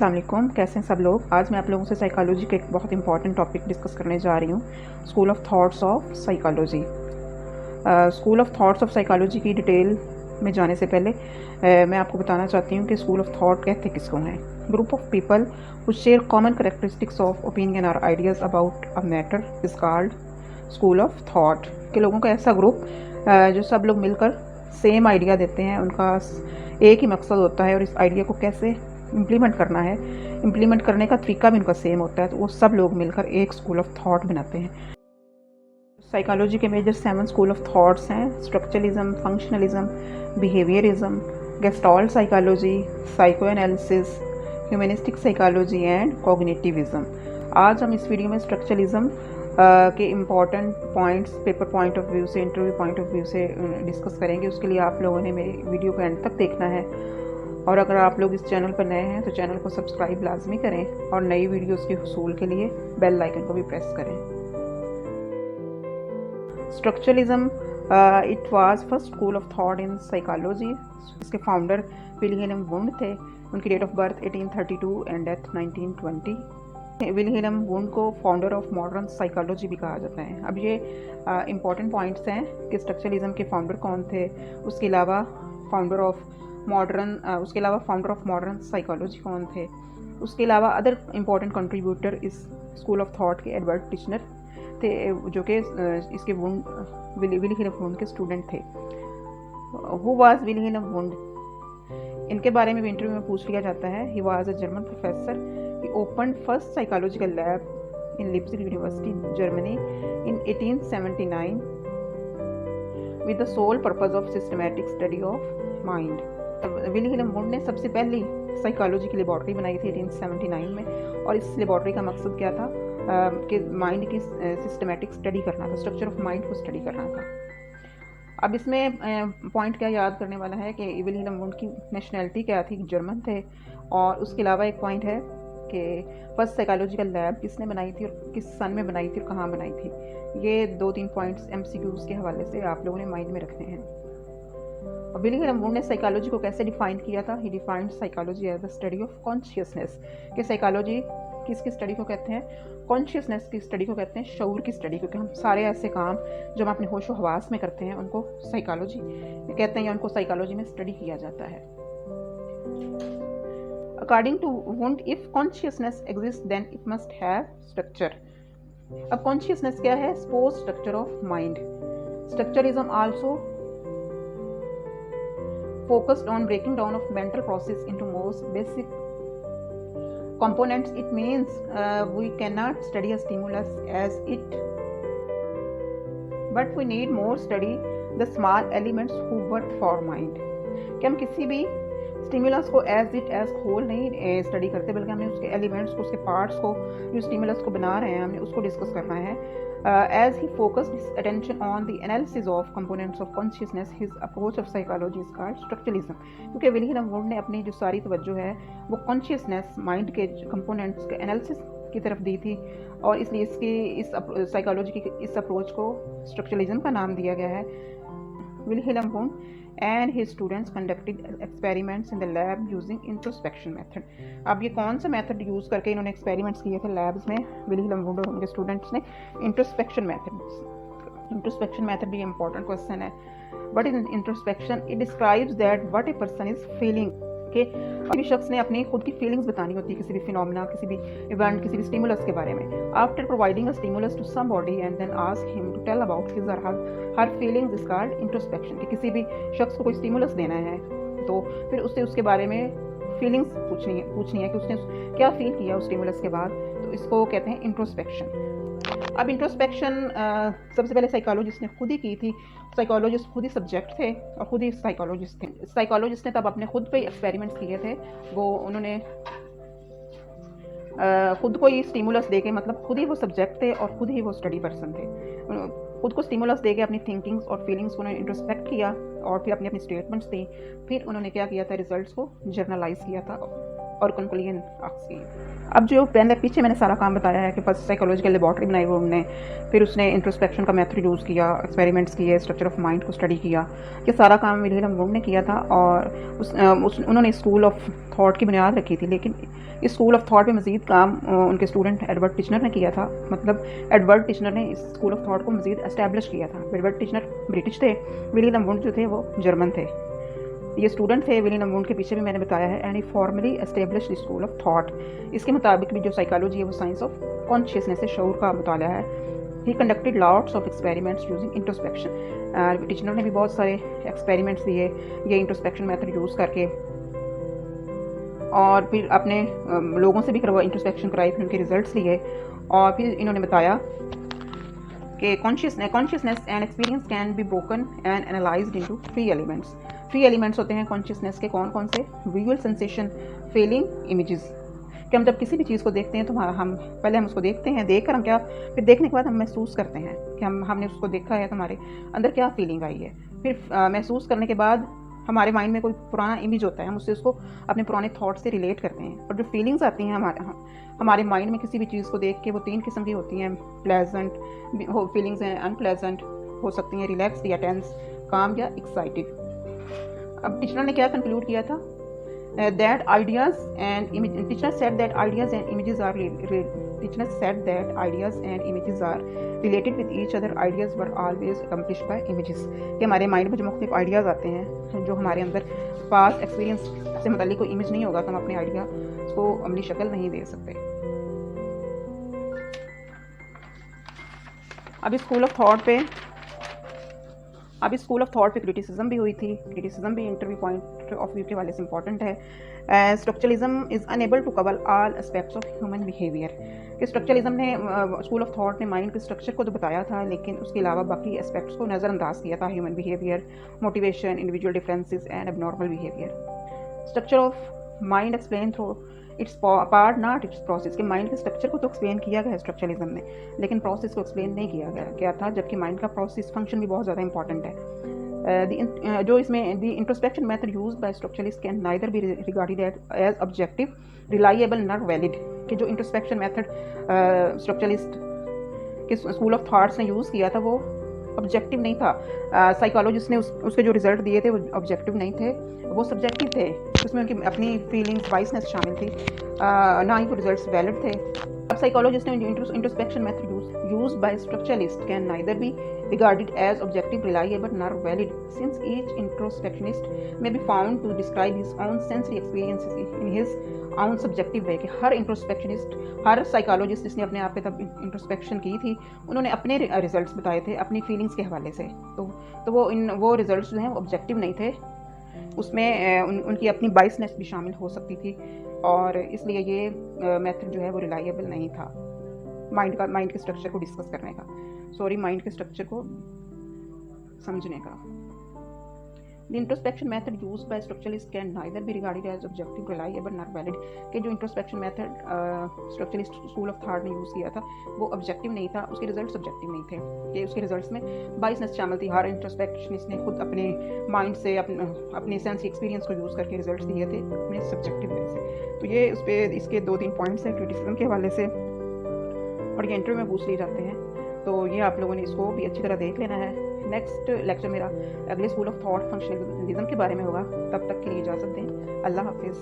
अस्सलाम वालेकुम, कैसे हैं सब लोग। आज मैं आप लोगों से साइकोलॉजी के एक बहुत इंपॉर्टेंट टॉपिक डिस्कस करने जा रही हूँ, school of thoughts of psychology. School of thoughts of psychology की डिटेल में जाने से पहले मैं आपको बताना चाहती हूँ कि स्कूल ऑफ थॉट कहते किसको हैं। Group of people who share common characteristics of opinion और ideas about a matter is called school of thought. के लोगों का ऐसा ग्रुप जो सब लोग मिलकर सेम आइडिया देते हैं, उनका एक ही मकसद होता है और इस आइडिया को कैसे इम्प्लीमेंट करना है, इम्प्लीमेंट करने का तरीका भी उनका सेम होता है, तो वो सब लोग मिलकर एक स्कूल ऑफ थॉट बनाते हैं। साइकोलॉजी के मेजर 7 स्कूल ऑफ थॉट्स हैं: structuralism, functionalism, behaviourism, gestalt psychology, psycho analysis, humanistic psychology and cognitivism. आज हम इस वीडियो में स्ट्रक्चरलिज्म के important points paper point of view से, इंटरव्यू पॉइंट ऑफ व्यू से डिस्कस करेंगे। उसके लिए आप लोगों ने मेरी वीडियो को एंड तक देखना है, और अगर आप लोग इस चैनल पर नए हैं तो चैनल को सब्सक्राइब लाजमी करें और नई वीडियोस के हुसूल के लिए बेल आइकन को भी प्रेस करें। Structuralism it was first school of thought in psychology. इसके फाउंडर विल्हेल्म वुंड थे। उनकी date of birth 1832 and death 1920। Wilhelm Wundt को फाउंडर ऑफ मॉडर्न साइकोलॉजी भी कहा जाता है। अब ये इम्पॉर्टेंट पॉइंट्स हैं कि स्ट्रक्चरलिज्म के फाउंडर कौन थे, उसके अलावा फाउंडर ऑफ मॉडर्न साइकोलॉजी कौन थे, उसके अलावा अदर इम्पॉर्टेंट कंट्रीब्यूटर इस स्कूल ऑफ थॉट के एडवर्ड टिशनर थे, जो कि इसके विल्हेल्म वुंड के स्टूडेंट थे। Who was Wilhelm wound? इनके बारे में भी इंटरव्यू में पूछ लिया जाता है। He was a German professor. He opened first psychological lab in Leipzig university, Germany in 1879 with the sole purpose of systematic study of mind. Wilhelm Wundt ने सबसे पहली साइकोलॉजी की लेबॉर्ट्री बनाई थी 1879 में, और इस लेबॉर्ट्री का मकसद क्या था कि माइंड की सिस्टमेटिक स्टडी करना था, स्ट्रक्चर ऑफ माइंड को स्टडी करना था। अब इसमें पॉइंट क्या याद करने वाला है कि विल्हेल्म वुंड की नेशनैलिटी क्या थी, जर्मन थे। और उसके अलावा एक पॉइंट है कि फर्स्ट साइकोलॉजिकल लैब किसने बनाई थी और किस सन में बनाई थी और कहाँ बनाई थी। ये 2-3 पॉइंट्स MCQs के हवाले से आप लोगों ने माइंड में रखने हैं। विल्हेल्म वुंड ने साइकोलॉजी को कैसे डिफाइन किया था? He defined psychology as the study of consciousness. कि साइकोलॉजी किसकी स्टडी को कहते हैं? कॉन्शियसनेस की स्टडी को कहते हैं, शऊर की स्टडी को। कि हम सारे ऐसे काम जो हम अपने होश व हवास में करते हैं उनको साइकोलॉजी कहते हैं, या उनको साइकोलॉजी में स्टडी किया जाता है। According to Wundt, if consciousness exists, then it must have structure. अब consciousness क्या है? Suppose structure of mind. Structuralism also focused on breaking down of mental process into most basic components. It means we cannot study a stimulus as it, but we need more study the small elements who work for mind. कि हम किसी भी stimulus को as whole नहीं study करते, बल्कि हमने उसके एलिमेंट्स को, उसके पार्ट्स को, जो स्टिमुलस को बना रहे हैं, हमने उसको डिस्कस करना है। As he focused his attention on the analysis of components of consciousness, his approach of psychology is called structuralism. क्योंकि विल्हेल्म वुंड ने अपनी जो सारी तवज्जो है वो कॉन्शियसनेस, माइंड के कंपोनेंट्स के एनालिसिस की तरफ दी थी, और इसलिए इस साइकोलॉजी की इस अप्रोच को स्ट्रक्चरलिज्म का नाम दिया गया है। Wilhelm wound and his students conducted experiments in the lab using introspection method. अब ये कौन सा मेथड यूज़ करके इन्होंने एक्सपेरिमेंट्स किए थे लैब्स में, विल्हेल्म वुंड और उनके स्टूडेंट्स ने? Introspection method. इंट्रोस्पेक्शन मेथड भी इम्पॉर्टेंट क्वेश्चन है। But in introspection it describes that what a person is feeling. कि किसी शख्स ने अपनी खुद की फीलिंग्स बतानी होती है, किसी भी फिनोमिना, किसी भी इवेंट, किसी भी स्टिमुलस के बारे में। After providing a stimulus to somebody and then ask him to tell about his और her feelings is called introspection. कि किसी भी शख्स को कोई स्टिमुलस देना है तो फिर उससे उसके बारे में फीलिंग्स पूछनी है कि उसने क्या फील किया उस स्टिमुलस के बाद, तो इसको कहते हैं इंट्रोस्पेक्शन। अब इंट्रोस्पेक्शन सबसे पहले साइकोलॉजिस्ट ने खुद ही की थी। साइकोलॉजिस्ट खुद ही सब्जेक्ट थे और खुद ही साइकोलॉजिस्ट थे। साइकोलॉजिस्ट ने तब अपने खुद पे एक्सपेरिमेंट्स किए थे। वो उन्होंने खुद को ही स्टिमुलस दे के, मतलब खुद ही वो सब्जेक्ट थे और खुद ही वो स्टडी पर्सन थे। खुद को स्टिमुलस दे के अपनी थिंकिंग्स और फीलिंग्स को उन्होंने इंट्रोस्पेक्ट किया और फिर अपनी स्टेटमेंट्स दी। फिर उन्होंने क्या किया था, रिजल्ट्स को जर्नलाइज किया था और कंक्लूजन आखिरी। अब जो पहले पीछे मैंने सारा काम बताया है कि फर्स्ट साइकोलॉजिकल लेबॉर्ट्री बनाई वो उन्होंने, फिर उसने इंट्रोस्पेक्शन का मेथड यूज़ किया, एक्सपेरिमेंट्स किए, स्ट्रक्चर ऑफ माइंड को स्टडी किया, ये सारा काम विलियम वुड ने किया था। और उन्होंने स्कूल ऑफ थॉट की बुनियाद रखी थी। लेकिन इस स्कूल ऑफ थॉट पे मज़ीद काम उनके स्टूडेंट एडवर्ड टिचनर ने किया था। मतलब एडवर्ड टिचनर ने इस स्कूल ऑफ थॉट को मज़ीद एस्टैब्लिश किया था। एडवर्ड टिचनर ब्रिटिश थे, विलियम वुड जो थे वो जर्मन थे। ये स्टूडेंट थे विलियम वुड के पीछे भी मैंने बताया है। And he formally establish the school of thought. इसके मुताबिक भी जो साइकोलॉजी है वो साइंस ऑफ कॉन्शियसनेस से शऊर का मुताला है। ही conducted lots of experiments using introspection. Titchener ने भी बहुत सारे एक्सपेरिमेंट्स दिए ये इंट्रोस्पेक्शन मेथड यूज़ करके, और फिर अपने लोगों से भी इंट्रोस्पेक्शन कराई, फिर उनके रिजल्ट्स लिए। और फिर इन्होंने बताया कि consciousness and experience can be broken and analysed into 3 elements. 3 elements होते हैं कॉन्शियसनेस के। कौन कौन से? Visual sensation, feeling, images. कि हम जब किसी भी चीज़ को देखते हैं तो हम पहले उसको देखते हैं, देखकर हम क्या, फिर देखने के बाद हम महसूस करते हैं कि हमने उसको देखा है, तो हमारे अंदर क्या फीलिंग आई है। फिर महसूस करने के बाद हमारे माइंड में कोई पुराना इमेज होता है, हम उससे उसको अपने पुराने थॉट से रिलेट करते हैं। और जो फीलिंग्स आती हैं हमारे माइंड में किसी भी चीज़ को देख के, वो 3 किस्म की होती हैं। प्लेजेंट फीलिंग्स हैं, अनप्लेजेंट हो सकती हैं, रिलैक्स या टेंस, काम या एक्साइटेड। अब टिचनर ने क्या कंक्लूड किया था? That ideas and images. Teacher said that ideas and images are related with each other. Ideas were always accomplished by images. कि हमारे माइंड में जो मुख्तलिफ आइडियाज़ आते हैं, जो हमारे अंदर पास्ट एक्सपीरियंस से मतलब कोई इमेज नहीं होगा तो हम अपने आइडिया को अमली शक्ल नहीं दे सकते। अब स्कूल ऑफ थॉट पे क्रिटिसिज्म भी हुई थी। क्रिटिसिज्म भी इंटरव्यू पॉइंट ऑफ व्यू के वाले से इंपॉर्टेंट है। Structuralism is unable to cover all aspects of human behaviour. कि स्ट्रक्चरलिज्म ने, स्कूल ऑफ थॉट ने माइंड के स्ट्रक्चर को तो बताया था, लेकिन उसके अलावा बाकी एस्पेक्ट्स को नज़रअंदाज किया था। Human behaviour, motivation, individual differences and abnormal behaviour. Structure of mind explain through it's part not it's process. के माइंड के स्ट्रक्चर को तो एक्सप्लेन किया गया है स्ट्रक्चरलिज्म में, लेकिन प्रोसेस को एक्सप्लेन नहीं किया गया था, जबकि माइंड का प्रोसेस फंक्शन भी बहुत ज़्यादा इंपॉर्टेंट है। जो इसमें the introspection method used by structuralist can neither be regarded as objective, reliable, not valid. कि जो इंट्रोस्पेक्शन मेथड स्ट्रक्चरलिस्ट के स्कूल ऑफ थॉट्स ने यूज़ किया था वो ऑब्जेक्टिव नहीं था। साइकोलॉजिस्ट ने उसके जो रिजल्ट दिए थे वो ऑब्जेक्टिव नहीं थे, वो सब्जेक्टिव थे। उसमें उनकी अपनी फीलिंग्स, बाइसनेस शामिल थी, ना ही वो रिजल्ट्स वैलिड थे। अब साइकोलॉजिस्ट ने introspection method used by structuralist can neither B regarded as objective, reliable, nor valid, since each introspectionist may be found to describe his own sensory experiences in his own subjective way। कि हर इंट्रोस्पेक्शनिस्ट, हर psychologist जिसने अपने आप पे तब introspection की थी, उन्होंने अपने रिजल्ट्स बताए थे अपनी फीलिंग्स के हवाले से। तो वो रिजल्ट्स जो हैं वो ऑब्जेक्टिव नहीं थे, उसमें उनकी अपनी बाइसनेस भी शामिल हो सकती थी, और इसलिए ये मेथड जो है वो रिलायबल नहीं था माइंड के स्ट्रक्चर को डिस्कस करने का, माइंड के स्ट्रक्चर को समझने का। The introspection method used by structuralists can neither be regarded as objective, reliable, nor valid। कि जो introspection method structuralist school of thought ने यूज़ किया था वो ऑब्जेक्टिव नहीं था, उसके रिजल्ट्स ऑब्जेक्टिव नहीं थे। कि उसके रिजल्ट्स में बाइसनेस शामिल थी। हर इंट्रोस्पेक्शनिस्ट ने खुद अपने माइंड से अपने सेंस एक्सपीरियंस को यूज़ करके रिजल्ट्स दिए थे अपने सब्जेक्टिव वे से। तो ये उस पर इसके 2-3 पॉइंट्स हैं क्रिटिसिज्म के हवाले से, और ये इंटरव्यू में पूछ लिए जाते हैं। तो ये आप लोगों ने इसको भी अच्छी तरह देख लेना है। नेक्स्ट लेक्चर मेरा अगले स्कूल ऑफ थॉट फंक्शनलिज्म के बारे में होगा। तब तक के लिए इजाज़त दें। अल्लाह हाफिज़।